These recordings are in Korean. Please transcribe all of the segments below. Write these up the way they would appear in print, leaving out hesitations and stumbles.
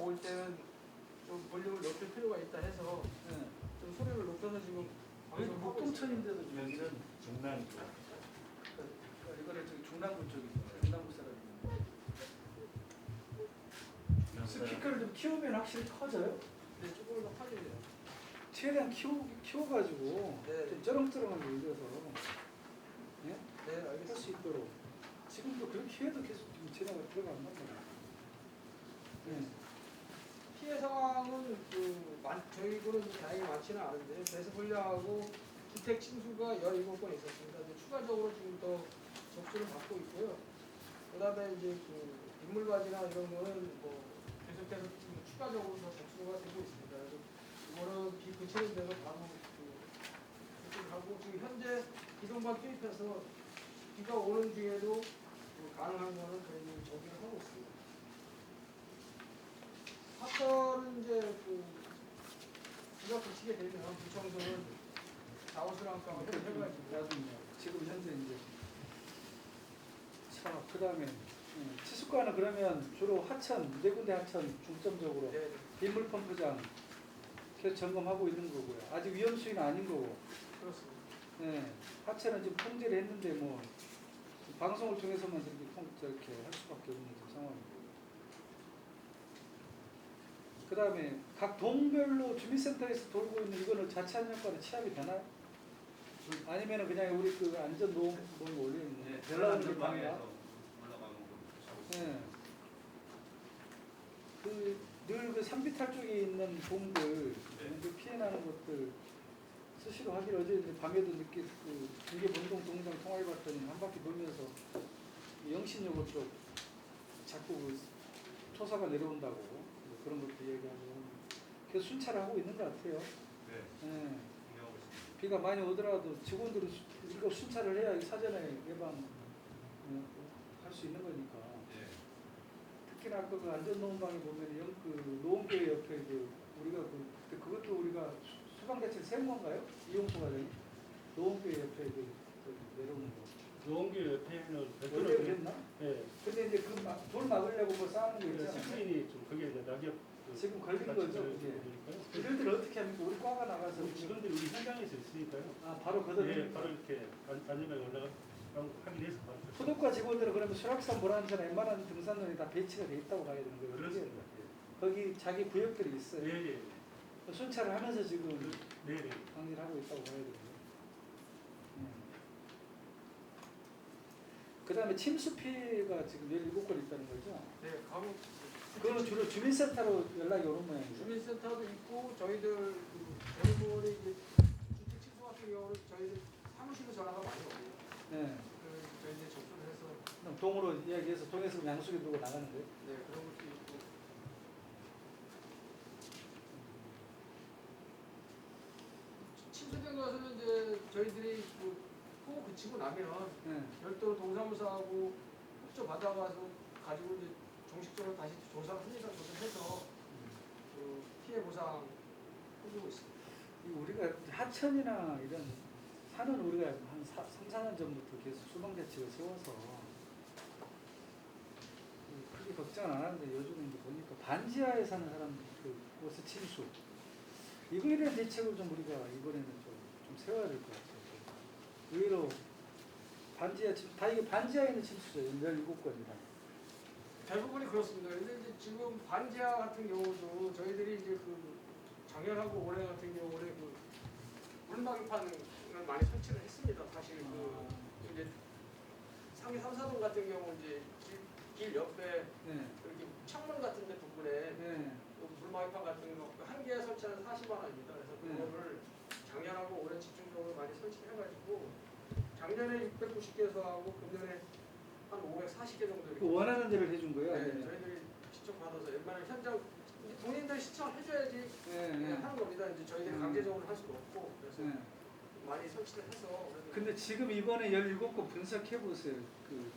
볼 때는 좀 볼륨을 높일 필요가 있다 해서 네. 좀 소리를 높여서 지금 여기 방송을 하고 목동천인데도 여기는 중난 그러니까 이거는 저기 중남부 쪽이고 중남부 사람이고 스피커를 좀 키우면 확실히 커져요. 네, 조금 더 커져야 돼요. 최대한 키워가지고 네. 좀 쩌렁쩌렁하게 올려서 예? 네, 할 알겠습니다. 수 있도록 지금도 그렇게 해도 계속 지금 진화가 들어간단 말이에요. 네. 피해 상황은 저희 군은 다행히 많지는 않은데 배수 분야하고 주택 침수가 17건 있었습니다. 근데 추가적으로 지금 더 접수를 받고 있고요. 그다음에 이제 인물바지나 이런 거는 뭐 계속해서 지금 추가적으로 더 접수가 되고 있습니다. 그래서 이거는 비 그치는 데서 바로 접수를 하고 지금 현재 기동반 투입해서 비가 오는 중에도 가능한 거는 저희는 정비를 하고 있습니다. 사건은 이제 비가 그치게 되면 부청소는 자원순환과가 해가지고 나중에 지금 현재 이제 자 그다음에 치수과는 그러면 주로 하천 네 군데 하천 중점적으로 네, 빗물 펌프장 계속 점검하고 있는 거고요. 아직 위험 수위는 아닌 거고. 그렇습니다. 네, 하천은 지금 통제를 했는데 뭐 방송을 통해서만 저렇게 할 수밖에 없는 지금 상황이고. 그 다음에 각 동별로 주민센터에서 돌고 있는 이거는 자체 안전과는 취합이 되나요? 아니면은 그냥 우리 그 안전 노무 올려 있는 올라오는 게 방이야? 올라가는 거. 네. 늘 산비탈 쪽에 있는 동들, 그 피해 나는 것들 수시로 하기로 어제 이제 밤에도 늦게 중계 본동 동장 통화해봤더니 한 바퀴 돌면서 영신여고 쪽 자꾸 토사가 내려온다고 그런 것도 얘기하고 계속 순찰을 하고 있는 것 같아요. 네. 네. 공개하고 있습니다. 비가 많이 오더라도 직원들은 이거 순찰을 해야 사전에 예방할 수 있는 거니까. 예. 특히나 아까 그 안전노원방에 보면 노원교회 옆에 우리가 그것도 우리가 수방대책 세운 건가요? 이용수 과장이 노원교회 옆에 내려오는 거. 노원교 옆에는 원래 그랬나? 예. 근데 이제 돌 막으려고 뭐 쌓는 거 있잖아요. 스크린이 좀 그게 이제 낙엽 지금 걸린 거죠, 그게. 이들들 어떻게 합니까? 우리 과가 나가서 직원들이 우리 현장에서 있으니까요. 아 바로 걷어내는 예, 바로 이렇게 안전하게 올라가 확인해서 바로. 소독과 직원들은 그러면 수락산 보란산 웬만한 등산로에 다 배치가 돼 있다고 봐야 되는 거예요. 그렇습니다. 거기 자기 구역들이 있어요. 예, 예. 순찰을 하면서 지금 네, 네. 방지를 하고 있다고 봐야 되는 거예요. 그 다음에 침수 피해가 지금 17건 있다는 거죠? 네, 가구 그거는 주로 주민센터로 연락이 오는 모양이죠? 주민센터도 있고 저희들 대부분의 이제 주택 취소 같은 경우는 저희들 사무실로 전화가 많이 오고요. 네. 저희 이제 접수를 해서 그럼 동으로 이야기해서 동에서 양수기 들고 나가는데. 네 그런 것도 있고. 침수된 것은 이제 저희들이 폭우 그치고 나면 네. 별도로 동사무소하고 협조 받아가서 가지고 이제 정식적으로 다시 조사를 합니다. 조사해서 피해 보상 해주고 있습니다. 우리가 하천이나 이런 산은 우리가 한 3, 4년 전부터 계속 수방 대책을 세워서 크게 걱정은 안 하는데 요즘은 이제 보니까 반지하에 사는 사람들 그곳의 침수 이거에 대한 대책을 좀 우리가 이번에는 좀 세워야 될 것 같아요. 의외로 반지하 침수 다 이게 반지하에 있는 침수죠. 17건이다. 대부분이 그렇습니다. 근데 이제 지금 반지하 같은 경우도 저희들이 이제 작년하고 올해 같은 경우에 물막이판을 많이 설치를 했습니다. 사실 이제 상위 3, 4동 같은 경우 이제 길 옆에 네. 이렇게 창문 같은 데 부분에 네. 물막이판 같은 거 한 개에 설치하는 40만 원입니다. 그래서 그거를 작년하고 올해 집중적으로 많이 설치를 해가지고 작년에 690개에서 하고 금년에 한 540개 정도 이렇게 원하는 대로 해준 거예요? 네, 아니면? 저희들이 시청 받아서 웬만하면 현장 본인들이 시청을 해줘야지 네. 하는 겁니다. 이제 저희들이 강제적으로 할 수가 없고 그래서 네. 많이 설치를 해서 근데 지금 이번에 17곳 분석해 보세요.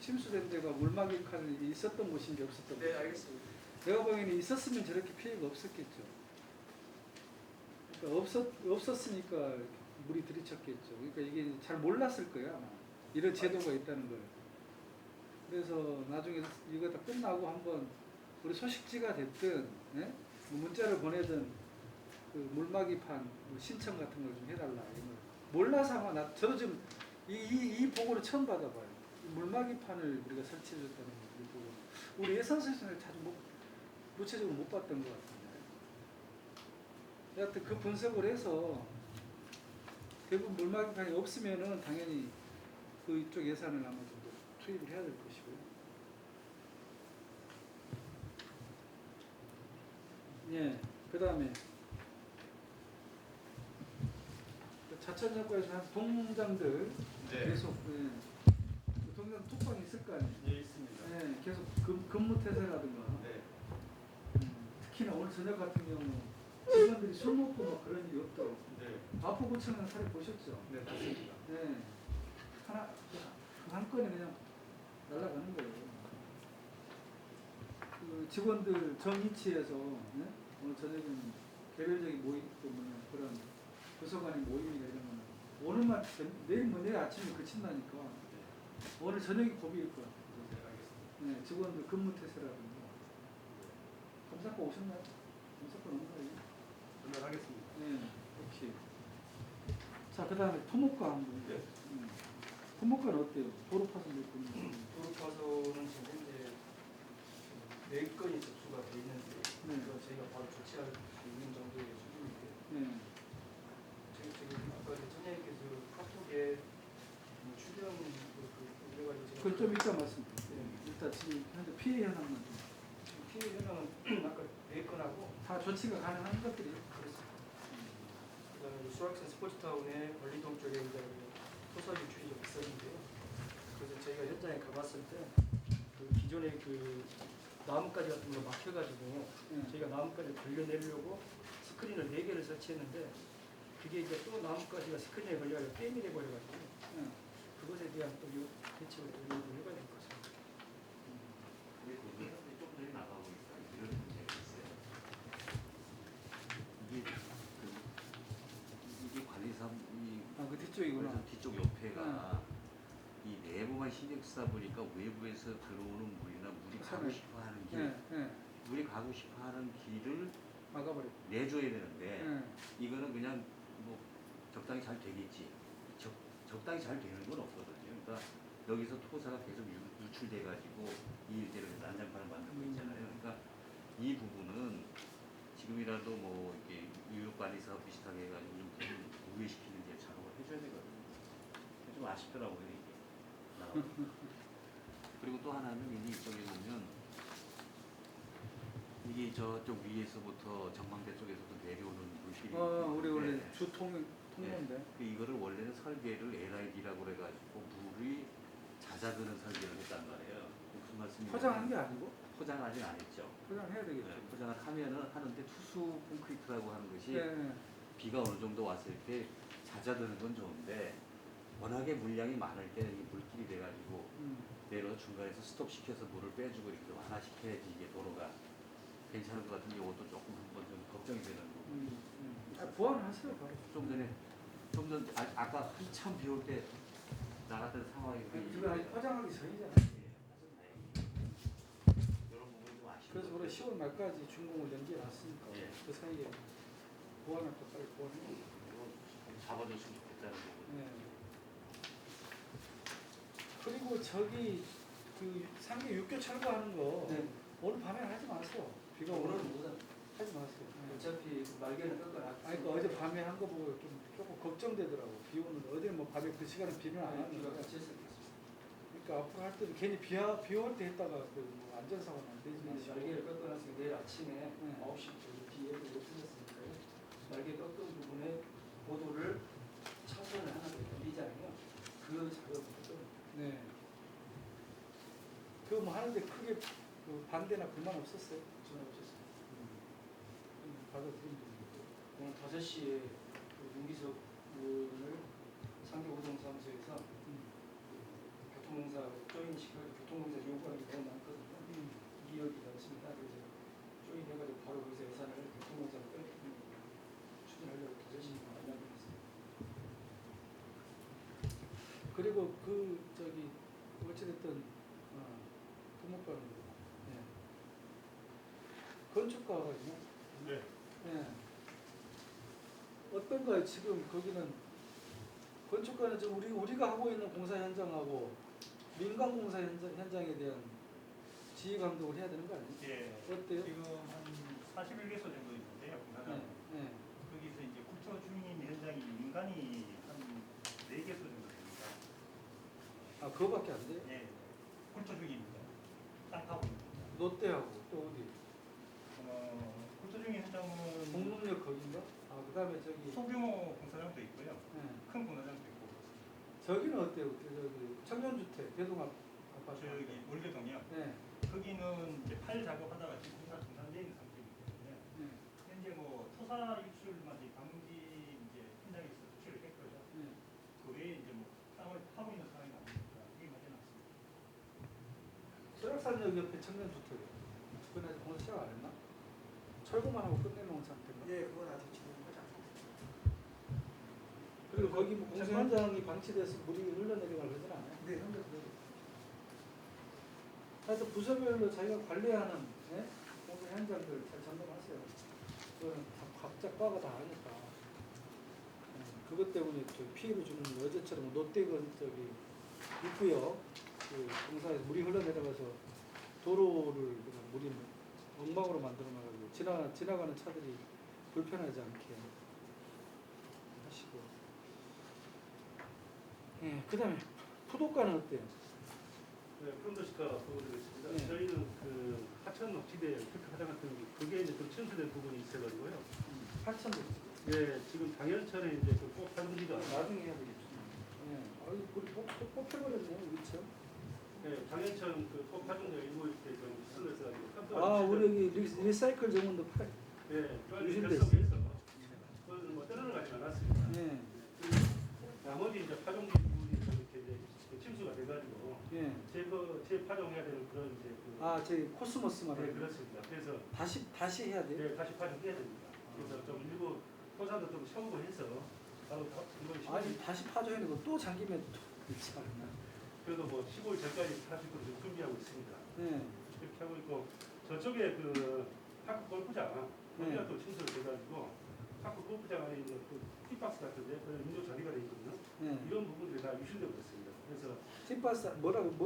침수된 데가 물막이 칼이 있었던 곳인지 없었던 곳인지. 네, 알겠습니다. 내가 보기에는 있었으면 저렇게 피해가 없었겠죠. 그러니까 없었으니까 물이 들이쳤겠죠. 그러니까 이게 잘 몰랐을 거예요, 아마. 이런 제도가 있다는 걸. 그래서 나중에 이거 다 끝나고 한번 우리 소식지가 됐든 예? 뭐 문자를 보내든 그 물막이판 뭐 신청 같은 걸 좀 해달라 이런 거. 몰라서 아마 저도 지금 이 보고를 처음 받아봐요. 이 물막이판을 우리가 설치해줬다는 이 보고 우리 예산서에서는 자주 구체적으로 못 봤던 것 같은데. 여하튼 그 분석을 해서 대부분 물막이판이 없으면은 당연히 그쪽 예산을 아마 좀 더 투입을 해야 될 것이고요. 예, 그 다음에 자천역과에서 한 동장들 네. 계속 동장 톡방이 있을 거 아니에요. 예, 있습니다. 예, 계속 근무 태세라든가 네. 특히나 오늘 저녁 같은 경우 직원들이 술 먹고 막 그런 일이 없도록 네. 마포구청은 사례 보셨죠? 네, 맞습니다. 네, 하나 한 건에 그냥 날아가는 거예요. 그 직원들 정위치에서 네? 오늘 저녁에는 개별적인 모임 때문에 그런 부서간의 모임이나 이런 거는 오늘만 내일 아침에 그친다니까 오늘 저녁이 고비일 거야. 네, 알겠습니다. 네, 직원들 근무 태세라든가 검사과 오셨나요? 검사과 없나요? 전달하겠습니다. 네, 오케이. 자, 그 다음에 토목과 한번. 네. 토목과는 어때요? 도로 파손 몇 건인지. 도로 파손은 지금 현재 4건이 접수가 돼 있는데 네. 그거 저희가 바로 조치할 수 있는 정도의 수준인데 네. 지금 아까 전장님께서 카톡에 출연 그래가지고 제가 그건 좀 이따 말씀드릴게요. 일단 지금 현재 피해 현황만 좀. 지금 피해 현황은 아까 4건하고 다 조치가 가능한 것들이. 그렇습니다. 그다음에 수락산 스포츠타운의 권리동 쪽에 이제 토사 유출이 좀 있었는데요. 그래서 저희가 현장에 가봤을 때 그 기존에 그 나뭇가지 같은 거 막혀가지고 네. 저희가 나뭇가지를 걸려내려고 스크린을 4개를 설치했는데 그게 이제 또 나뭇가지가 스크린에 걸려가지고 게임이 돼버려가지고 네. 그것에 대한 또 대책을 또 요구를 해봐야 될 것 같습니다. 근데 거기서 좀 전에 나가고 있다. 이런 문제가 있어요. 이게 관리사 그 뒤쪽이구나. 그래서 뒤쪽 옆에가 이 내부만 신경 쓰다 보니까 외부에서 들어오는 물이나 물이 가고 그렇잖아요. 싶어하는 길, 네. 네. 물이 가고 싶어하는 길을 막아버려. 내줘야 되는데 네. 이거는 그냥 뭐 적당히 잘 되겠지. 적당히 잘 되는 건 없거든요. 그러니까 여기서 토사가 계속 유출돼 가지고 이 일대로 난장판을 만들고 있잖아요. 그러니까 이 부분은 지금이라도 뭐 이렇게 유역관리사 비슷하게 해가지고 좀 우회시키는 게 작업을 해줘야 되거든요. 좀 아쉽더라고요 이게. 그리고 또 하나는 이쪽에 보면 이게 저쪽 위에서부터 전망대 쪽에서도 내려오는 물길이 우리 원래 있는데 통로인데. 이거를 원래는 설계를 LID라고 그래가지고 물이 잦아드는 설계를 했단 말이에요. 무슨 말씀이냐면 포장한 게 아니고 포장 아직 안 했죠. 포장해야 되겠죠. 네, 포장을 하는데 투수 콘크리트라고 하는 것이 네. 비가 어느 정도 왔을 때 잦아드는 건 좋은데 워낙에 물량이 많을 때는 이 물길이 돼가지고 내려 중간에서 스톱시켜서 물을 빼주고 이렇게 완화시켜야지 이게 도로가 괜찮을 것 같은데 이것도 조금 한번 좀 걱정이 되는 부분. 보완하세요 바로. 좀 전 아까 한참 비 올 때 나갔던 상황이 지금 아직 포장하기 전이잖아. 이런 부분이 좀 아쉽고 그래서 우리 10월 말까지 준공을 연기해놨으니까 예. 그 사이에 보완할 거 빨리 보완해. 잡아줬으면 좋겠다는 부분. 네. 그리고 저기 그 상계 육교 철거하는 거 네. 오늘 밤에 하지 마세요. 비가 오늘 오늘 못 하지 마세요. 네. 어차피 그 말개는 꺾어놨. 아니 그 어제 밤에 한 거 보고 좀 조금 걱정되더라고. 비 오는 어제 뭐 밤에 그 시간은 비는 안 비가 왔는데. 같이 했었겠습니다. 그러니까 앞으로 할 때도 괜히 비 올 때 했다가 그뭐 안전사고 안 되지 마시고. 날개를 꺾어놨으니까 내일 아침에 네. 9시 뒤에 없어졌으니까요. 날개 꺾은 부분에 보도를 차선을 하나 더 돌리잖아요. 그 작업부터 네. 그거 뭐 하는데 크게 그 반대나 불만 없었어요? 전화 오셨습니다. 받아들인 분이고. 오늘 5시에 그 윤기석 의원을 상계호동사무소에서 교통공사 조인시켜서 교통공사 요구하는 게 너무 많거든요. 2억이 넘습니다. 그래서 조인해가지고 바로 거기서 예산을 교통공사로 추진하려고 5시 만나고 있습니다. 그리고 그 저기 어찌됐든 토목과는 건축가가 있네. 네. 예. 어떤가요? 지금 거기는 건축가는 지금 우리가 하고 있는 공사 현장하고 민간 공사 현장에 대한 지휘 감독을 해야 되는 거 아니에요? 예. 어때요? 지금 한 41개소 정도 있는데요. 공사장. 네. 거기서 이제 국토 중인 현장이 민간이 한 4개소 정도 됩니다. 아 그거밖에 안 돼요? 예. 국토 중입니다. 땅 파고 있습니다. 롯데하고 또 어디? 국토 중인 현장은 공릉역 거긴가? 아 그다음에 저기 소규모 공사장도 있고요. 네. 큰 공사장도 있고. 저기는 어때요? 저기 청년주택 대동합 아파트. 저기 월계동이요. 네. 거기는 이제 파일 작업하다가 지금 공사 중단되어 있는 상태이기 때문에 네. 현재 뭐 토사 유출만 방지 이제 현장에서 조치를 했고요. 네. 그 외에 이제 뭐 땅을 파고 있는 상황이 아니니까 그게 맞지는 않습니다. 설악산역 옆에 청년주택. 그건 아직 공사 시작 안 했나? 철거만 하고 끝내놓은 상태인가? 예, 그건 아직 진행하지 않습니다. 그리고 거기 뭐 공사 현장이 방치돼서 물이 흘러내리거나 그러진 않아요? 네, 현재 그 하여튼 부서별로 자기가 관리하는 공사 현장들 잘 점검하세요. 그거는 다 각자 과가 다 하니까. 그것 때문에 저 피해를 주는 어제처럼 롯데건 저기 입구역 그 공사에서 물이 흘러내려가서 도로를 그냥 물이 엉망으로 만들어놔가지고 지나가는 차들이 불편하지 않게 하시고. 예, 그다음에 푸도가는 어때요? 네, 프론도시가 보고드리겠습니다. 네. 저희는 그 하천 녹지대 화장 같은 게 그게 이제 좀 침수된 부분이 있어가지고요. 하천도 예, 지금 당연철에 이제 그꼭 파동지가 나중에 해야 되겠죠. 예, 아유 우리 뽑혀버렸네요, 그렇죠? 예, 당연천 그꼭 파동지가 일부 이렇게 좀 쓸려서 아, 우리 여기 리사이클 정원도 예, 빨리 유실됐어요. 결성해서 그건 뭐 떨어져가지 않았습니다. 예, 나머지 이제 파동지 부분이 이렇게 이제 침수가 돼가지고 예. 재파동해야 되는 그런 이제 아, 저희 코스모스 네, 말이에요. 그렇습니다. 그래서 다시 해야 돼요? 네, 다시 파종해야 됩니다. 그래서 좀 일부 토사도 좀 채우고 해서 바로 이번 아니 다시 파줘야 되고 또 잠기면 또 그렇지 않나? 그래도 뭐 15일 전까지 사실 좀 준비하고 있습니다. 네. 이렇게 하고 있고 저쪽에 그 파크 골프장 거기가 네. 또 침수를 돼가지고 파크 골프장 안에 있는 그 티박스 같은데 그 인조 자리가 돼 있거든요. 네. 이런 부분들이 다 유실되고 있습니다. 그래서 팀바스 뭐라고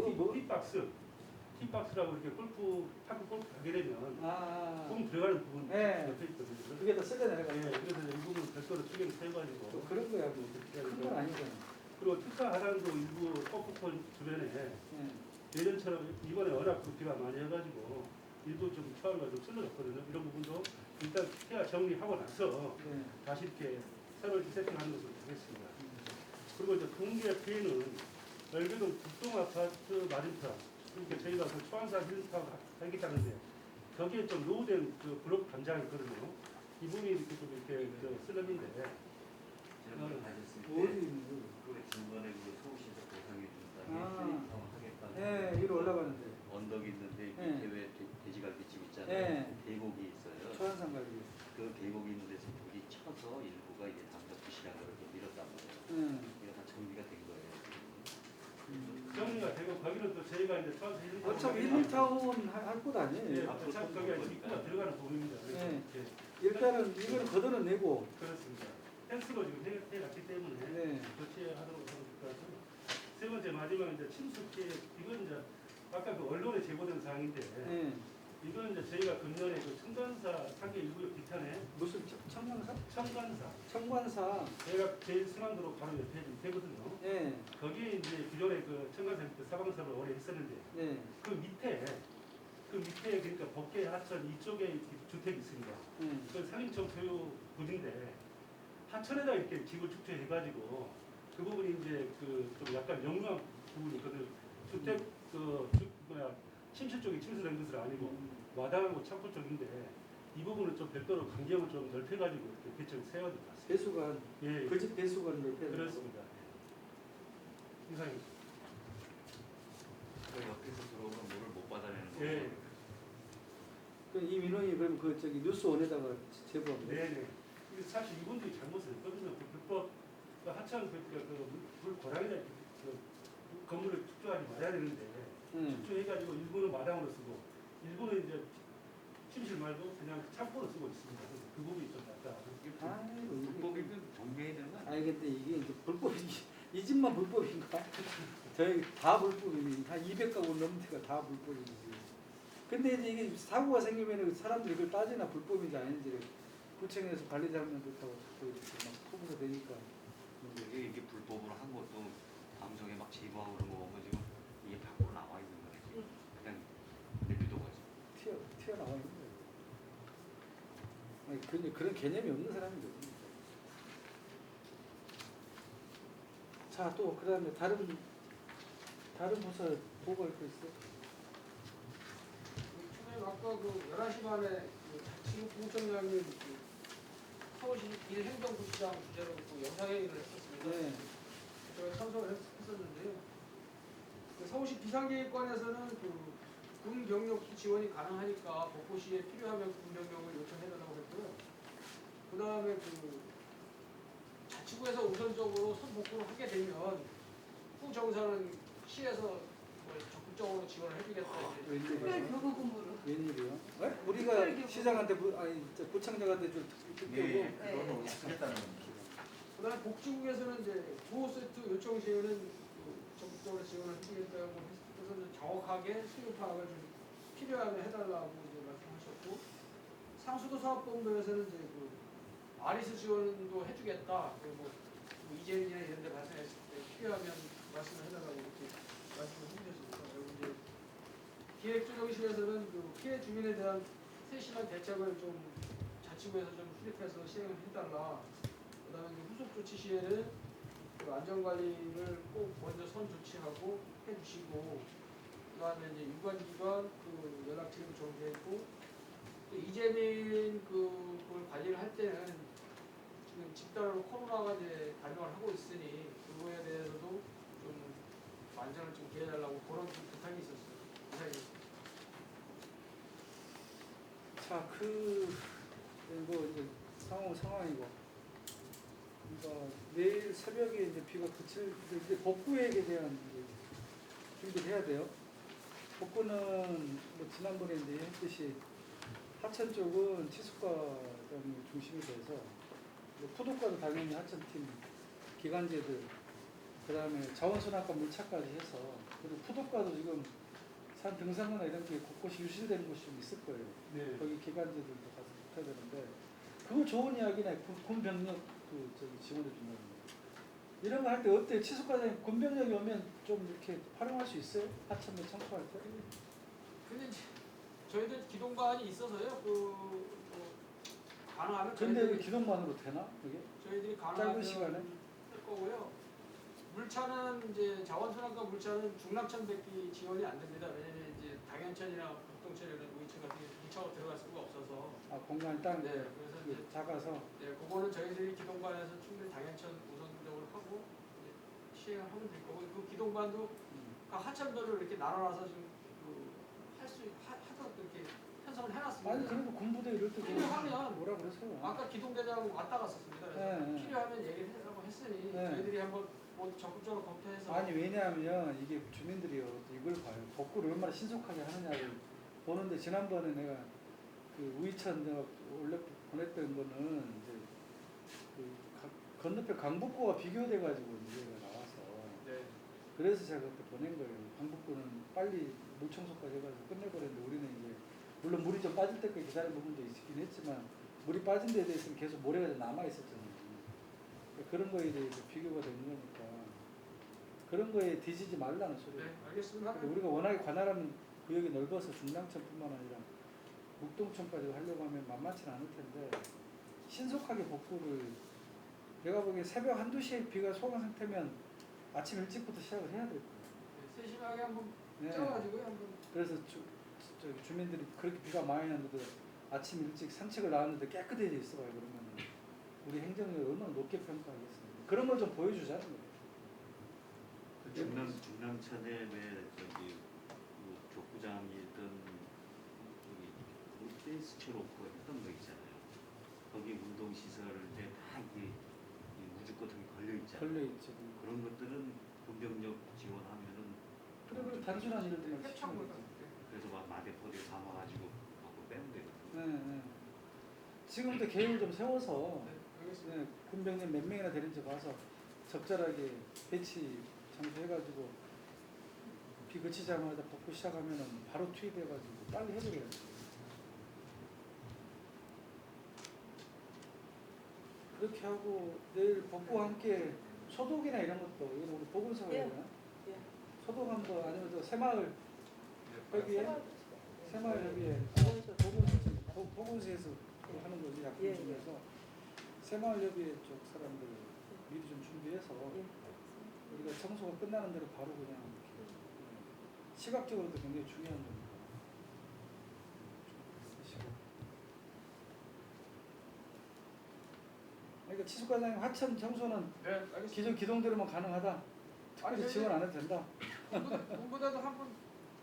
티박스라고 이렇게 파크 골프 가게 되면 아, 공 들어가는 부분 네. 옆에 있거든요. 그게 다 쓸려 내려가. 예, 그래서 이 부분 별도로 추경 세워가지고 또 그런 거야, 뭐. 큰건 아니잖아. 그리고 특사 하단도 일부 퍼프콘 주변에 네. 예전처럼 이번에 워낙 그 비가 많이 해가지고 일부 좀 차로가 좀 쓸려졌거든요. 이런 부분도 일단 피하 정리하고 나서 네. 다시 이렇게 새로 이렇게 세팅하는 것으로 하겠습니다. 그리고 이제 동계 피해는 열교동 북동아파트 마린타 이렇게 저희가 그 초안사 힐타 하겠다는데 거기에 좀 노후된 그 블록 단장이 있거든요. 이 부분이 이렇게 좀 이렇게 슬럼인데 지난번에 가셨을 때 어디 있는 거? 그 중간에 그 서울시에서 보상해 준 다음에 아. 슬립타운 하겠다는 네, 위로 올라가는데. 언덕이 있는데 네. 밑에 왜 돼지갈비집 있잖아요. 네. 그 계곡이 있어요. 초안산 갈비. 그 계곡이 있는 데서 물이 쳐서 일부가 이제 담력 부실한 거를 좀 밀었단 말이에요. 이게 다 정리가 된 거예요. 정리가 되고 거기는 또 저희가 이제 초안사 힐타 어차피 힐링타운 할 곳 아니에요? 예, 앞으로 어차피 거기가 입구가 들어가는 부분입니다. 그래서 네. 이렇게 일단은 이거는 걷어내고. 그렇습니다. 펜스로 지금 해놨기 때문에 네. 조치하도록 하고 싶어서 세 번째 마지막 이제 침수 피해 이건 이제 아까 그 언론에 제보된 사항인데 네. 이거는 이제 저희가 금년에 그 청관사 상계 일구역 뒤편에 무슨 청량사? 청관사 청관사. 저희가 제일 순환도로 바로 옆에 되거든요. 네. 거기에 이제 기존에 그 청관사 그 사방사를 오래 했었는데 네. 그 밑에 그러니까 법계 하천 이쪽에 주택이 있습니다. 네. 그 상인청 소유 부지인데 하천에다 이렇게 집을 축조해가지고 그 부분이 이제 그 좀 약간 영유한 부분이 있거든. 주택 침실 쪽이 침수된 것은 아니고 마당하고 창고 쪽인데 이 부분을 좀 별도로 간격을 좀 넓혀가지고 이렇게 개척 세워야 될 것 같습니다. 배수관. 예, 그 집 배수관을 넓혀야 되고. 그렇습니다. 이상입니다. 그 옆에서 들어오면 물을 못 받아내는 거예요. 예. 이 민원이 그럼 그 저기 뉴스원에다가 제보합니다. 네네. 이게 사실 이분들이 잘못을 했거든요. 그 불법 그 하천 물 고랑에다 그 건물을 축조하지 말아야 되는데 축조해가지고 일부는 마당으로 쓰고 일부는 이제 침실 말고 그냥 창고로 쓰고 있습니다. 그래서 그 부분이 좀 약간 아이고 이게 불법이면 정리해야 되는 거 아니에요? 아니 근데 이게 이제 불법이 이 집만 불법인가? 저희 다 불법이니 한 200가구 넘는 데가 다 불법이지. 근데 이제 이게 사고가 생기면 사람들이 그걸 따지나 불법인지 아닌지 구청에서 관리 잘못했다고 자꾸 이렇게 막 토부가 되니까 이게 불법으로 한 것도 방송에 막 제보하고 그런 거 보면 지금 이게 밖으로 나와 있는 거지. 그냥 내비둬가지고. 튀어나와 있는 거예요. 아니, 그런 개념이 없는 사람인 거지. 자, 또 그다음에 다른 부서 보고할 거 있어요? 총장님 아까 그 11시 반에 그 자치구 공청장님 그 서울시 일행정부시장 주제로 그 영상회의를 했었습니다. 네. 제가 참석을 했었는데요. 그 서울시 비상계획관에서는 그 군경력 지원이 가능하니까 복구시에 필요하면 군경력을 요청해달라고 했고요. 그 다음에 그 자치구에서 우선적으로 선복구를 하게 되면 후 정산은 시에서 뭐 적극적으로 지원을 해주겠다. 이제 웬일이야? 교부금으로. 웬일이요? 우리가 시장한테 구청장한테 좀 듣고 네. 그거는 하겠다는 겁니다. 그다음에 복지국에서는 이제 구호 세트 요청 시에는 그 적극적으로 지원을 해주겠다고 해서 이제 정확하게 수요 파악을 좀 필요하면 해달라고 이제 말씀하셨고 상수도 사업본부에서는 이제 그 아리스 지원도 해주겠다. 그리고 뭐 이재민이나 이런 데 발생했을 때 필요하면 말씀을 해달라고 이렇게 말씀을 해주셨습니다. 그리고 이제 기획조정실에서는 그 피해 주민에 대한 세심한 대책을 좀 자치구에서 좀 수립해서 시행을 해달라. 그다음에 후속 조치 시에는 그 안전관리를 꼭 먼저 선 조치하고 해주시고, 그다음에 이제 유관기관 그 연락처를 정리했고, 또 이재민 그걸 관리를 할 때는 지금 집단으로 코로나가 이제 발병을 하고 있으니 그거에 대해서도 좀 안전을 좀 기해달라고 그런 좀 부탁이 있었어요. 부탁이. 자, 이거 이제 상황이고. 그러니까 내일 새벽에 이제 비가 그칠 이제 복구 계획에 대한 이제 준비를 해야 돼요. 복구는 뭐 지난번에 이제 했듯이 하천 쪽은 치수과장이 중심이 돼서 뭐 푸도과도 당연히 하천팀 기관제들 그다음에 자원순환과 물차까지 해서 그리고 푸도과도 지금 산 등산로나 이런 게 곳곳이 유실되는 곳이 좀 있을 거예요. 네. 거기 기관제들도 가서 붙어야 되는데 그거 좋은 이야기네. 군 병력 지원해 준다는 거. 이런 거 할 때 어때? 치수과장님 군 병력이 오면 좀 이렇게 활용할 수 있어요? 하천면 청소할 때? 근데 이제 저희들 기동반이 있어서요. 뭐 가능하면 근데 그 저희들이, 기동만으로 되나? 그게? 저희들이 짧은 가능하면 시간에? 할 거고요. 물차는 이제 자원순환과 물차는 중랑천밖에 지원이 안 됩니다. 왜냐면 이제 당연천이나 북동천이나 우이천 같은 게 물차로 들어갈 수가 없어서. 아, 공간이 딱 네, 그래서 이제 작아서 네, 그거는 저희들이 기동반에서 충분히 당연천 우선적으로 하고 이제 시행을 하면 될 거고, 그 기동반도 그 하천별로 이렇게 나눠놔서 지금 하도록 이렇게 편성을 해놨습니다. 아니 그래도 군부대 이럴 때 필요하면 뭐라 그러세요? 아까 기동대장 왔다 갔었습니다. 그래서 네, 네. 필요하면 얘기를 하라고 했으니 네. 저희들이 한번 뭐 적극적으로 검토해서. 아니 왜냐하면 이게 주민들이요 이걸 봐요. 복구를 얼마나 신속하게 하느냐를 보는데 지난번에 내가 그 우이천 내가 원래 보냈던 거는 이제 건너편 강북구와 비교돼 가지고 문제가 나와서 네. 그래서 제가 그때 보낸 거예요. 강북구는 빨리 물 청소까지 해가지고 끝내버렸는데 우리는 이제 물론 물이 좀 빠질 때까지 기다린 부분도 있긴 했지만 물이 빠진 데에 대해서는 계속 모래가 좀 남아 있었잖아요. 그런 거에 대해서 비교가 되는 거니까 그런 거에 뒤지지 말라는 소리예요. 네, 알겠습니다. 우리가 워낙에 관할하는 구역이 넓어서 중랑천뿐만 아니라 묵동천까지 하려고 하면 만만치는 않을 텐데 신속하게 복구를 내가 보기에 새벽 1~2시에 비가 소강 상태면 아침 일찍부터 시작을 해야 될 거예요. 네, 세심하게 한번 네. 쪄가지고요. 한번. 그래서 주민들이 그렇게 비가 많이 났는데도 아침 일찍 산책을 나왔는데 깨끗해져 있어봐요. 그러면 우리 행정력을 얼마나 높게 평가하겠습니까? 그런 걸 좀 보여주자는 거예요. 중랑천에 왜 저기 그 족구장이든 여기 댄스초로크 했던 거 있잖아요. 거기 운동 시설에 다 이게 이 우주 같은 게 걸려 있잖아요. 걸려있죠. 그런 것들은 군병력 지원하면은 그래 단순한 일들만 협착물 시키는 거죠. 같은 데. 그래서 막 마대포대 삼아가지고 갖고 빼면 되거든요. 네. 지금부터 계획을 좀 세워서 네, 알겠습니다. 네, 군병력 몇 명이나 되는지 봐서 적절하게 배치 장소해가지고 비 그치자마자 복구 시작하면은 바로 투입해가지고 빨리 해버려야 돼. 그렇게 하고 내일 복구와 함께 소독이나 이런 것도 이건 우리 보건소가 해야 되나? 예. 소독함도 아니면 저 새마을 협의회 새마을 협의회 보건소에서 그거 하는 거지 약품 예, 예. 중에서 새마을 협의회 쪽 사람들 미리 좀 준비해서 예. 우리가 청소가 끝나는 대로 바로 그냥 이렇게 시각적으로도 굉장히 중요한 겁니다. 그러니까 치수과장님 하천 청소는 네, 알겠습니다. 기존 기동대로만 가능하다. 특별히 아니, 지원 안 해도 된다. 군부대도 한번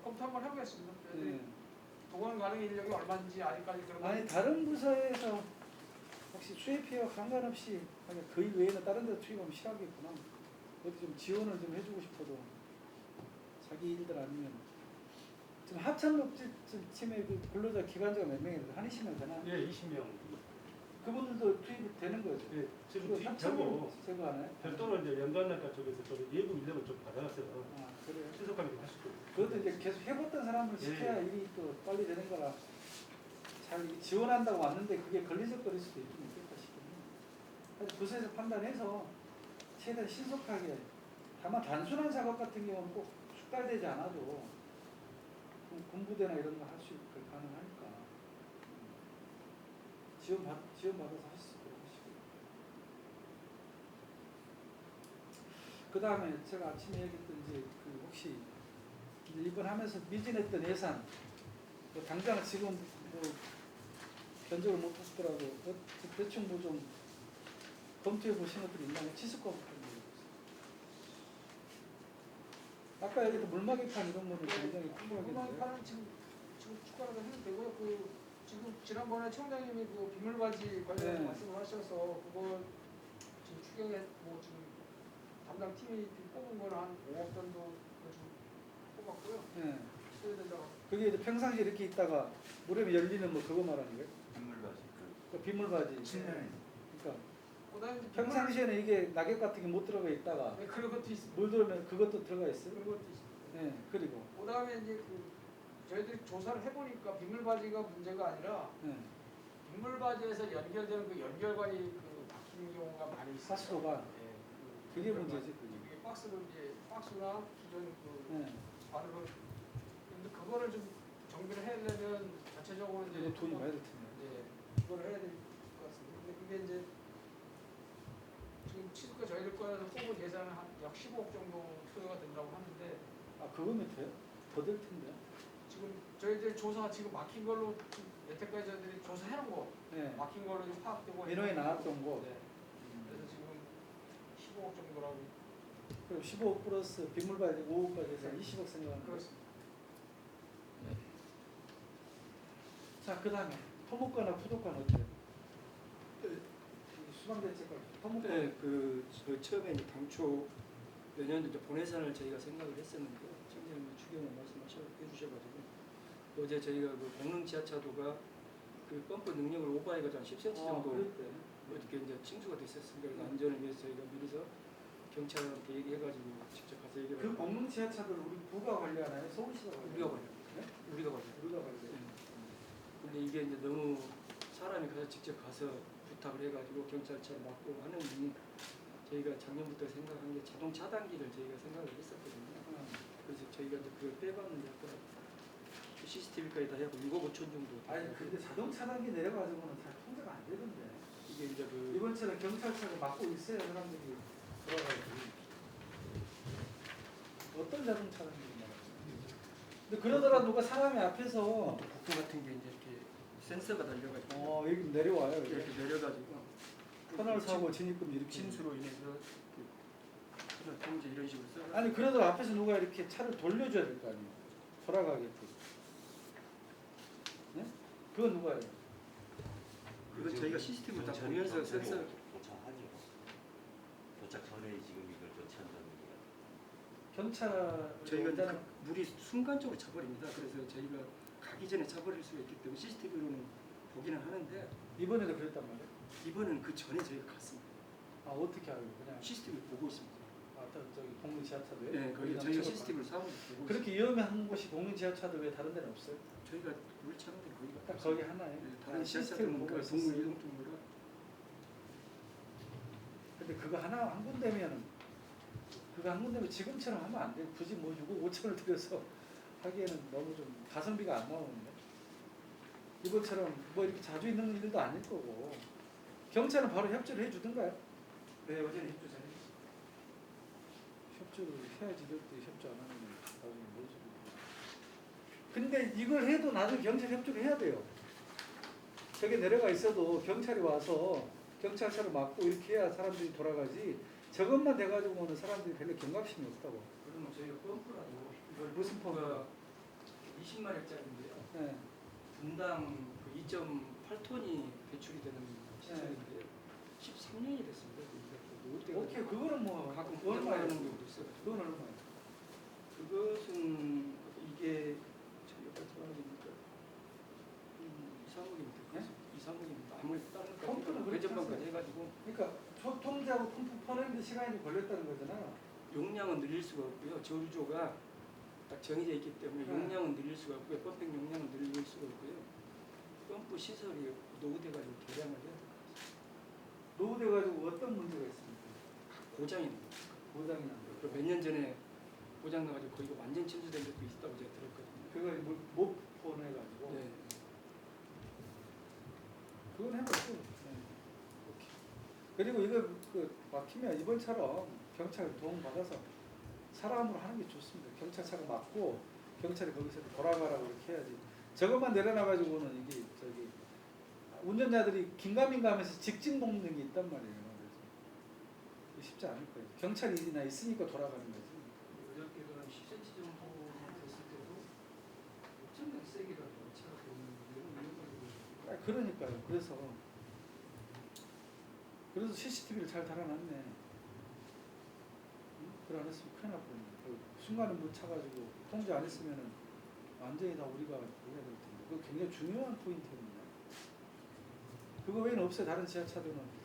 검토 한번 해보겠습니다. 네. 동원 가능 인력이 얼마인지 아직까지 그런 아니 다른 부서에서 혹시 수혜피와 상관없이 그냥 그 외에는 다른 데 투입하면 싫어하겠구나. 어디 좀 지원을 좀 해주고 싶어도 자기 일들 아니면 지금 하천 녹지 팀에 그 근로자 기간제가 몇 명이라도 한이시면 되나? 예, 20명. 그분들도 투입이 되는 거죠. 예, 지금 그거 되고 하천을 제거 안 해요? 별도로 이제 연관학과 쪽에서 좀 예부 인력을 좀 받아서 아 그래요. 신속하게 좀 하실 거예요. 그것도 이제 계속 해봤던 사람을 시켜야 예. 일이 또 빨리 되는 거라 잘 지원한다고 왔는데 그게 걸리적거릴 수도 있긴 있겠다 싶거든요. 그래서 부서에서 판단해서 최대한 신속하게 다만 단순한 작업 같은 경우는 꼭 숙달되지 않아도 군부대나 이런 거 할 수 있고 가능하니까 지원받아서 하실 수 있도록 하시고 그 다음에 제가 아침에 얘기했던 이제 그 혹시 이제 이번 하면서 미진했던 예산 뭐 당장 지금 뭐 견적을 못 했더라도 대충 뭐 좀 검토해 보신 것들이 있나요? 치수과부터 아까 얘기했던 물막이판 이런 거는 굉장히 궁금하겠는데요. 물막이판은 지금 추가로 해도 되고요. 그 지금 지난번에 청장님이 그 비물바지 관련 네. 말씀을 하셔서 그거 지금 추경에 뭐 지금 담당 팀이 뽑은 거는 한 5억 정도 좀 뽑았고요. 네. 써야 된다고. 그게 이제 평상시에 이렇게 있다가 물에 열리는 뭐 그거 말하는 거예요? 빗물바지 그 빗물바지. 측면에 그러니까 그다음에 평상시에는 이게 낙엽 같은 게 못 들어가 있다가 네, 그런 것도 있습니다. 물 들어오면 그것도 들어가 있어요? 그런 것도 있습니다. 네. 그리고 그다음에 이제 그 저희들이 조사를 해보니까 빗물바지가 문제가 아니라 네. 빗물바지에서 연결되는 그 연결관이 그 막히는 경우가 많이 있어요. 하수도가 예, 그게 연결관. 문제지, 그게. 이게 박스로 이제 박스나 기존 그 네. 바늘로 근데 그거를 좀 정비를 하려면 자체적으로 이제 이거 돈이 많이 들 텐데. 예, 그거를 해야 될 것 같습니다. 근데 그게 이제 지금 치수과 저희들 거에서 뽑은 예산은 약 15억 정도 소요가 된다고 하는데 아 그거면 돼요? 더 될 텐데. 지금 저희들 조사 지금 막힌 걸로 여태까지 저희들이 조사해 놓은 거 네. 막힌 걸로 좀 파악되고 민원이 있는 나왔던 거. 네. 그래서 지금 15억 정도라고 그럼 15억 플러스 빗물바지 5억까지 해서 네. 20억 생각하는 거예요. 그렇습니다. 자, 그 다음에 토목과나 부도과는 어때요? 수방대책과 토목과. 네, 그 처음에 이제 당초 내년도 이제 본예산을 저희가 생각을 했었는데요. 청장님 추경을 말씀해주셔가지고 어제 저희가 그 공릉 지하차도가 그 펌프 능력을 오버해가지고 한 10cm 정도 그랬대. 어떻게 이제 칭수가 됐었습니다. 그래서 안전을 위해서 저희가 미리서 경찰한테 얘기해가지고 직접 가서 얘기를 그 공릉 지하차도를 우리 부가 관리하나요? 서울시가 우리가 관리하나요? 관리합니다. 네? 우리가 관리. 우리가 관리해요. 근데 이게 이제 너무 사람이 가서 직접 가서 부탁을 해가지고 경찰차를 맡고 하는 일이 저희가 작년부터 생각한 게 자동 차단기를 저희가 생각을 했었거든요. 그래서 저희가 이제 그걸 빼봤는데 아까 CCTV까지 다 해갖고 6억 5천 정도. 아니 근데 자동 차단기 내려가지고는 잘 통제가 안 되던데. 이게 이제 그 이번처럼 경찰차가 막고 있어야 사람들이 돌아가야지. 어떤 자동 차단기를 말하지? 근데 그러더라도 누가 사람이 앞에서 부품 같은 게 이제 이렇게 센서가 달려가지고 여기 내려와요. 이렇게. 이렇게 내려가지고 터널 사고 진입금 이렇게. 침수로 인해서 그 터널 통제 이런 식으로 써. 아니 그래도 앞에서 누가 이렇게 차를 돌려줘야 될 거 아니에요. 돌아가게끔. 네? 그건 누가 해요? 그건 저희가 시스템을 다 경찰, 보면서 경찰이 센서 도착하죠. 도착 전에 지금 이걸 조치한다는 얘기가. 경찰 저희가 일단은 물이 순간적으로 차버립니다. 그래서 저희가 가기 전에 차버릴 수가 있기 때문에 CCTV로는 보기는 하는데 이번에도 그랬단 말이에요. 이번은 그 전에 저희가 갔습니다. 아 어떻게 알고 그냥 시스템을 보고 있습니다. 저기 공릉 지하차도에? 네, 거기 저희가 시스템을 사무실 보고 그렇게 위험한 곳이 공릉 지하차도 왜 다른 데는 없어요? 있습니다. 저희가 물 차는데 거기가 딱 거기 하나에 네, 다른 시스템을 지하철은 보고 동물 있었어요. 이동 통로라 근데 그거 하나 한 군데면은 그거 한 군데면 지금처럼 하면 안 돼요. 굳이 뭐 6억 5천을 들여서 하기에는 너무 좀 가성비가 안 나오는데 이번처럼 뭐 이렇게 자주 있는 일도 아닐 거고 경찰은 바로 협조를 해주던가요? 네, 어제는 협조 잘했습니다. 협조를 해야지 이렇게 협조 안 하면 나중에 뭘 소리 근데 이걸 해도 나중에 경찰 협조를 해야 돼요. 저게 내려가 있어도 경찰이 와서 경찰차를 막고 이렇게 해야 사람들이 돌아가지 저것만 돼가지고는 사람들이 별로 경각심이 없다고. 그러면 저희가 펌프라도 이걸 무슨 펌프? 20마력짜리인데요. 네. 분당 2.8톤이 배출이 되는 시설인데요. 13년이 됐습니다. 오케이 그거는 뭐 가끔 얼마예요? 고장나는 경우도 있어요. 그건 얼마예요? 그것은 이게 저희가 들어가니까 2, 3억입니다. 네? 2, 3억입니다. 아무래도 다른 펌프는 그렇게 회전반까지 하세요. 해가지고 그러니까 통제하고 펌프 퍼내는데 시간이 걸렸다는 거잖아. 용량은 늘릴 수가 없고요. 저류조가 딱 정해져 있기 때문에 네. 용량은 늘릴 수가 없고요. 펌핑 용량은 늘릴 수가 없고요. 펌프 시설이 노후돼가지고 개량을 해야 돼요. 노후돼가지고 어떤 문제가 있습니까? 고장이 납니다. 고장이 난 거. 그리고 몇 년 전에 고장 나가지고 거기가 완전 침수된 적도 있다고 제가 들었거든요. 그걸 못 보내가지고. 네. 그건 해봤고. 네. 그리고 이거 막히면 이번처럼 경찰 도움 받아서 사람으로 하는 게 좋습니다. 경찰차가 막고 경찰이 거기서 돌아가라고 이렇게 해야지. 저것만 내려놔가지고는 이게 저기 운전자들이 긴가민가하면서 직진 먹는 게 있단 말이에요. 그래서 쉽지 않을 거예요. 경찰이나 있으니까 돌아가는 거지. 어저께는 10cm 정도 됐을 때도 엄청나게 세게 가지고 차가 보는 이런 가지고 그러니까요. 그래서 CCTV를 잘 달아놨네. 그걸 안 했으면 큰일 날 뻔했네. 순간에 못 차가지고 통제 안 했으면은 완전히 다 우리가 해야 될 텐데. 그거 굉장히 중요한 포인트거든요. 그거 외에는 없어요. 다른 지하차도는.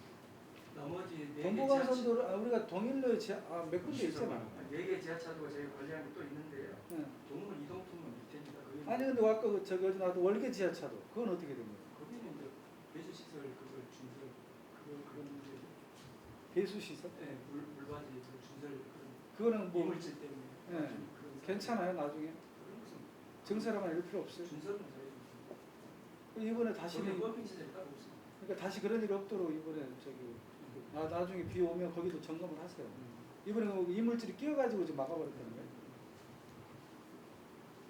나머지 4개 동부간선도로 우리가 동일로에 몇 군데 있잖아. 4개 지하차도가 저희가 관리하는 게 또 있는데요. 네. 동물 이동통로 밑에입니다. 거기는 아니 근데 아까 저기 어제 나도 월계 지하차도 그건 어떻게 된 거예요? 거기는 이제 배수시설 그걸 준설 그런 문제죠. 배수 시설? 네, 물바지 그 준설 그거는 뭐 이물질 때문에 네. 그런 괜찮아요 나중에 그런 것은 증설하면 일 필요 없어요. 준설은 저희 이번에 거기는 다시는 펌핑 시설이 따로 없습니다. 그러니까 다시 그런 일이 없도록 이번에 저기 나중에 비 오면 거기도 점검을 하세요. 이번에 그 이물질이 끼어가지고 지금 막아버렸다는 거예요.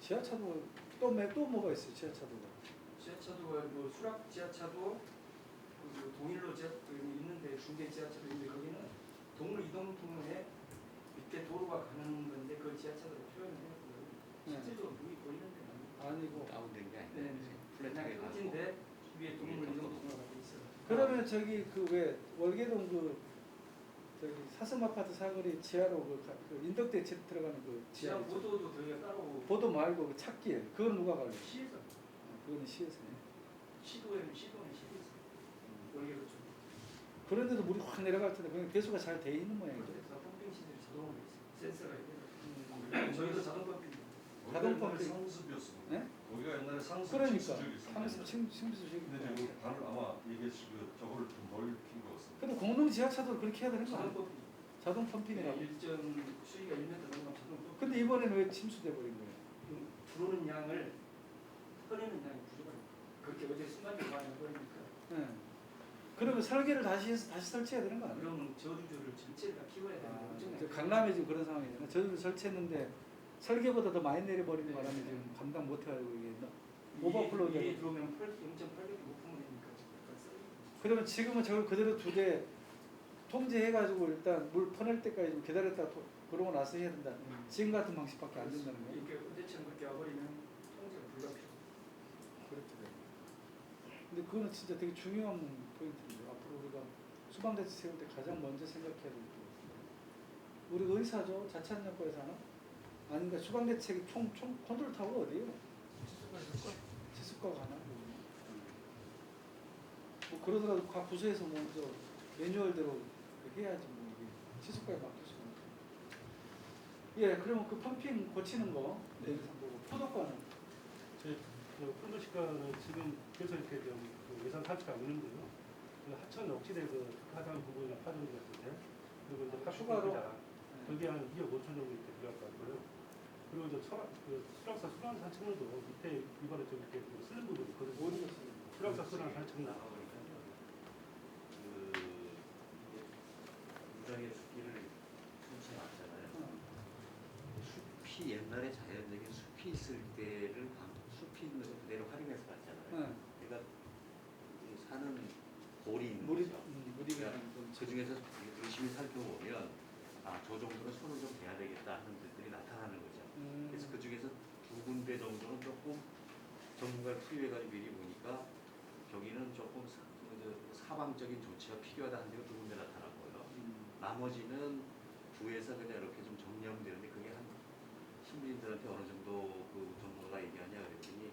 지하차도 또 뭐가 있어요 지하차도가? 지하차도가 뭐 수락 지하차도 그 동일로 지하차도 있는데 중계 지하차도 있는데 거기는 동물 이동 통로에 밑에 도로가 가는 건데 그걸 지하차도로 표현을 해놨고요. 실질적으로 물이 보이는 데는 아니고 다운된 게 아닌데 네, 플랫하게 그냥 가고 끝인데 위에 동물 이동 통로가 돼 있어요. 그러면 저기 그 왜 월계동 저기 사슴 아파트 사거리 지하로 그 인덕대 들어가는 그 지하 지하 보도도 저희가 따로 보도 말고 그 찾길 그건 누가 관리? 시에서 그거는 시에서. 시도는 시에서 월계로 좀 그런데도 물이 확 내려갈 텐데 그냥 배수가 잘 돼 있는 모양이죠. 그래서 펌핑 시설이 자동으로 돼 있어요. 센서가 있는. 저희도 자동 펌핑. 자동 펌핑. 상습이었습니다. 네? 거기가 옛날에 상습 그러니까 층수적이 있었는데 상습 침수식. 근데 지금 다른 아마 이게 지금 저거를 좀 넓힌 것 같습니다. 근데 공릉 지하차도 그렇게 해야 되는 거 자동 아니야? 펌핑. 자동 펌핑이라고. 일정 수위가 1m 넘으면 자동 펌핑. 근데 이번에는 왜 침수돼 버린 거예요? 들어오는 양을 꺼내는 양이 부족합니다. 그렇게 어제 순간적으로 많이 해버리니까 네. 그러면 설계를 다시 해서 다시 설치해야 되는 거 아니에요? 그러면 저주조를 전체를 다 키워야 되는데 엄청나게 이제 강남에 지금 그런 상황이잖아요. 저도 설치했는데 설계보다 더 많이 내려버리는 바람에 지금 감당 못해가지고 이게 오버플로우 위에 되고. 들어오면 0.8개 높으면 되니까 약간 썰리고. 그러면 지금은 저걸 그대로 두되 통제해가지고 일단 물 퍼낼 때까지 좀 기다렸다 그러고 나서 해야 된다. 지금 같은 방식밖에 안 된다는 거예요. 이렇게 어제처럼 그렇게 와버리면 통제가 불가피해. 그렇게 돼요. 근데 그거는 진짜 되게 중요한 포인트인데 앞으로 우리가 수방대책 세울 때 가장 먼저 생각해야 될 것 같은데 우리 의사죠? 자치안전과에서 하나? 아닌가 수방대책이 총 컨트롤 타워가 어디예요? 치수과가 하나? 뭐 그러더라도 각 부서에서 먼저 매뉴얼대로 해야지 뭐 이게 치수까지 맡길 수는 없고. 예, 그러면 그 펌핑 고치는 거 내일 보고 포도과는 그 콘도시가는 지금 그래서 이렇게 좀 예산 탈취가 안 되는데요. 그 하천 억지대 그 하단 부분이나 파전이 같은데 그리고 이제 추가로? 거기 한 2억 5천 정도 이렇게 들어갈 것 같고요. 그리고 이제 수락사 수란산 측면도 밑에 이번에 좀 이렇게 쓸는 부분이 있거든요. 어디가 쓰는 수락사 수란산 측면. 그 인간의 숲길을 천천히 왔잖아요. 숲이 옛날에 자연적인 숲이 있을 때를 숲이 있는 거 그대로 활용해서 봤잖아요. 그러니까 이 산은 골이 있는 물이 거죠. 물이 그러니까 그 중에서 열심히 살펴보면 저 정도로 손을 좀 대야 되겠다 하는 것들이 나타나는 거죠. 그래서 그 중에서 두 군데 정도는 조금 전문가를 투입해가지고 미리 보니까 저기는 조금 사방적인 조치가 필요하다 하는 데가 두 군데 나타났고요. 나머지는 구에서 그냥 이렇게 좀 정리하면 되는데 그게 한 시민들한테 어느 정도 그 전문가가 얘기하냐 그랬더니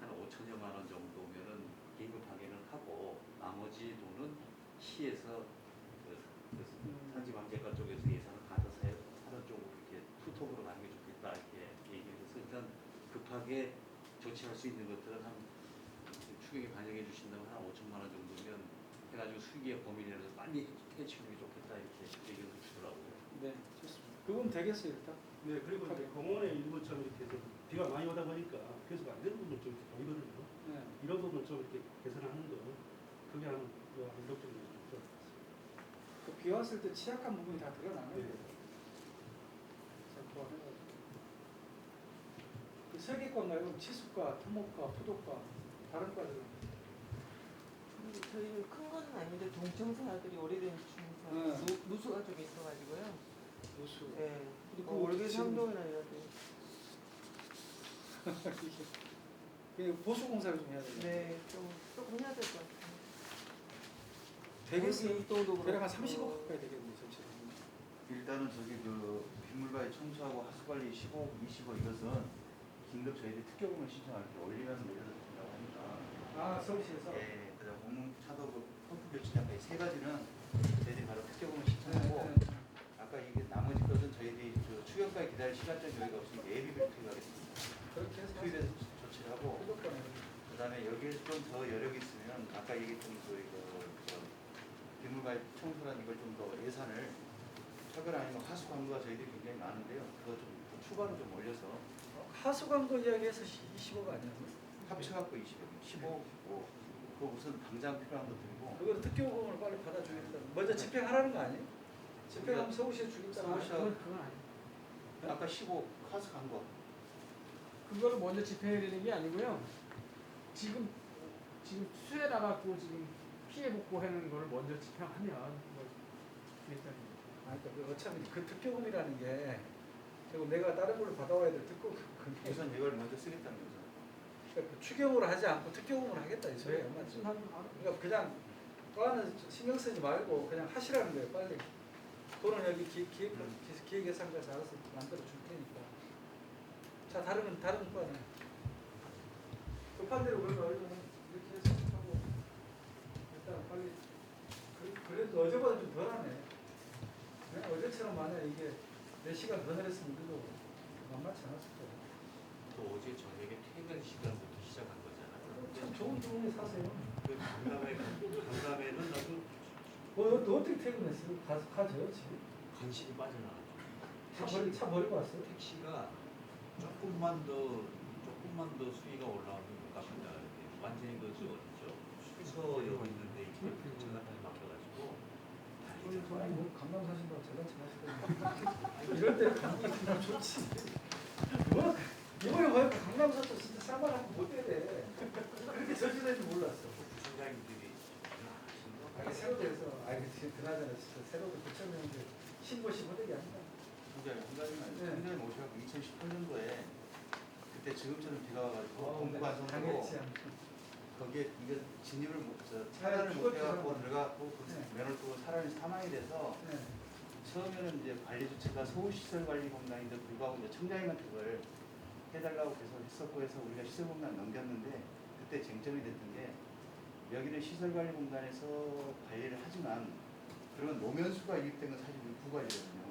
한 5천여만 원 정도면은 긴급하게는 하고 나머지 돈은 시에서 산지관계과 쪽에서 예산을 받아서 하는 쪽으로 이렇게 투톱으로 가는 게 좋겠다 이렇게 얘기해서 일단 급하게 조치할 수 있는 것들은 한 추경에 반영해 주신다면 한 5천만 원 정도면 해가지고 수익의 범위 내에서 빨리 해치우는 게 좋겠다 이렇게 얘기를 주더라고요. 네, 좋습니다. 그건 되겠어요 일단. 네, 그리고 이제 공원의 일부처럼 이렇게 좀 비가 많이 오다 보니까 그래서 안 되는 부분 좀 보이거든요. 네. 이런 부분 좀 이렇게 개선하는 거 그게 한 안정적으로 좀 좋았어요. 비 왔을 때 취약한 부분이 다 드러나는 네. 거예요. 포함해가지고. 그 세개과 말고 치수과, 토목과, 포도과 다른 과들은 저희는 큰 거는 아닌데 동청사들이 오래된 중사 누수가 좀 있어가지고요. 누수. 네. 그리고 어, 월계 지금- 상동이나 이런 데. 그 보수 공사를 좀 해야 되겠네. 네, 조금 해야 될 것 같아요. 되겠어요. 이동도 대략 한 그렇고. 30억 가까이 되겠네 전체로. 일단은 저기 그 빗물바위 청소하고 하수관리 15억, 20억 이것은 긴급 저희들이 특교금을 신청할 때 올리면 올려도 된다고 하니까 아 서울시에서. 예, 그다음 공문 차도부 펌프 교체장까지 세 가지는 저희들이 바로 특교금을 네, 신청하고 네. 아까 이게 나머지 것은 저희들이 그 추경까지 기다릴 시간적 여유가 없으니까 예비비를 투입하겠습니다. 그렇게 해서 투입해서 조치를 하고 포도과는 그다음에 여기에 좀 더 여력이 있으면 아까 얘기했던 빗물바위 청소란 이걸 좀 더 예산을 철근 아니면 하수 광고가 저희들이 굉장히 많은데요. 그거 좀 추가로 좀 올려서 하수 광고 이야기해서 20억 아니야? 합쳐갖고 15, 뭐 그거 우선 당장 필요한 것들이고 그거는 특교금을 빨리 받아주겠다. 먼저 집행하라는 거 아니에요? 집행하면 서울시에 주겠다. 서울시가 그건 아니에요. 아까 15 하수 광고 그거를 먼저 집행해야 되는 게 아니고요. 지금 수해 나갖고 지금 피해 복구하는 거를 먼저 집행하면 뭐 일단 아니, 그러니까 어차피 그 특교금이라는 게 결국 내가 다른 걸로 받아와야 될 특교금. 우선 이걸 먼저 쓰겠다면서 그러니까 그 추경으로 하지 않고 특교금으로 하겠다 이 소리야. 맞지? 그러니까 그냥 과는 신경 쓰지 말고 그냥 하시라는 거예요. 빨리. 돈은 여기 기획예산과에서 알아서 만들어 줄 테니까. 자, 다른 과는 급한 대로 그러면 얼른 이렇게 해서 하고 일단 빨리. 그래도 어제보다 좀 덜하네. 네? 어제처럼 만약 이게 4시간 더 내렸으면 그래도 만만치 않았을 거예요. 또 어제 저녁에 퇴근 시간부터 시작한 거잖아요. 참 좋은 주문에 사세요. 그 강남에는 나도 너 어떻게 퇴근했어요? 가져요 집에? 간신히 빠져나가죠. 차 버리고 왔어요? 택시가 조금만 더 수위가 올라오면 못 갑니다. 이렇게 완전히 그저 어디죠? 수서역 있는데 이제 차가 다 막혀가지고 저는 뭐 강남 사신다고 제가 하시더니 이럴 때 강남 있으면 좋지. 뭐 이번에 보니까 강남 사서 진짜 싸만하고 못 되네. 그렇게 저질는지 몰랐어. 부총장님들이 아니 새로 돼서 그나저나 진짜 새로도 구청장인데 신고시 못하게 합니다. 진짜 한 가지만 네. 청장님 오셔서 2018년도에 그때 지금처럼 비가 와가지고 내가 공부관선으로 당했지. 거기에 이거 진입을 차단을 네, 못 해갖고 죽었죠. 들어가고 그 네. 면허를 끄고 사람이 사망이 돼서 네. 처음에는 이제 관리 주체가 서울시설관리공단인데 불구하고 이제 청장님한테 그걸 해달라고 계속 했었고 해서 우리가 시설공단 넘겼는데 그때 쟁점이 됐던 게 여기는 시설관리공단에서 관리를 하지만 그런 노면수가 유입된 건 사실 우리 부관리거든요.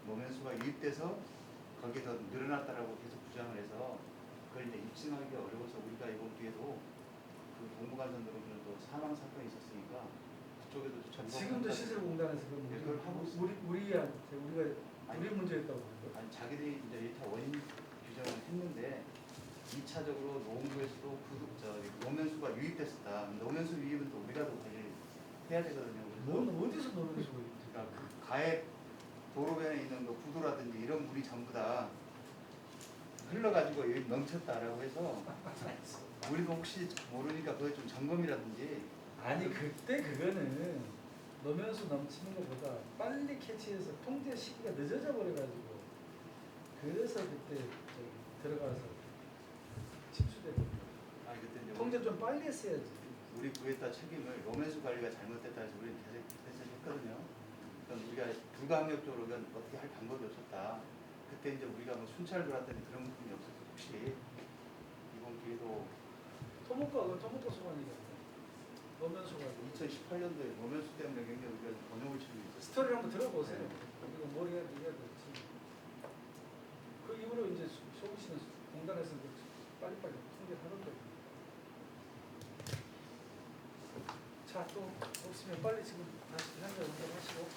노면수가 유입돼서 거기에 더 늘어났다라고 계속 주장을 해서 그걸 이제 입증하기가 어려워서 우리가 이번 기회도 그 동부간선도로는 또 사망 사건이 있었으니까 그쪽에도 지금도 시설공단에서 네, 그걸 하고 있어요. 우리가 우리 문제였다고. 아니 자기들이 이제 일타 원인 규정을 했는데 2차적으로 노원구에서도 노면수가 유입됐었다. 노면수 유입은 또 우리가 더 관리를 해야 되거든요. 그래서 어디서 노는 수가 있지? 그러니까 그 가해 도로변에 있는 그 부도라든지 이런 물이 전부 다 흘러가지고 여기 넘쳤다라고 해서 우리도 혹시 모르니까 그게 좀 점검이라든지 아니 그때 그거는 노면수 넘치는 것보다 빨리 캐치해서 통제 시기가 늦어져 버려가지고 그래서 그때 들어가서 침수되고 아니 그때 이제 통제 좀 빨리 했어야지. 우리 구했다 책임을 노면수 관리가 잘못됐다 해서 우리는 계속 했거든요. 그러니까 우리가 불가항력적으로 이건 어떻게 할 방법이 없었다. 그때 이제 우리가 뭐 순찰을 돌았더니 그런 부분이 없어서 혹시 이번 기회도 토목과 소관이거든. 노면수가 2018년도에 노면수 때문에 굉장히 우리가 번영을 치고 있었어요. 스토리를 한번 들어보세요. 네. 이거 뭘 해야 될지. 그 이후로 이제 서울시는 공단에서 빨리빨리 통제를 하던데. 자, 또 없으면 빨리 지금 다시 현장 운동하시고.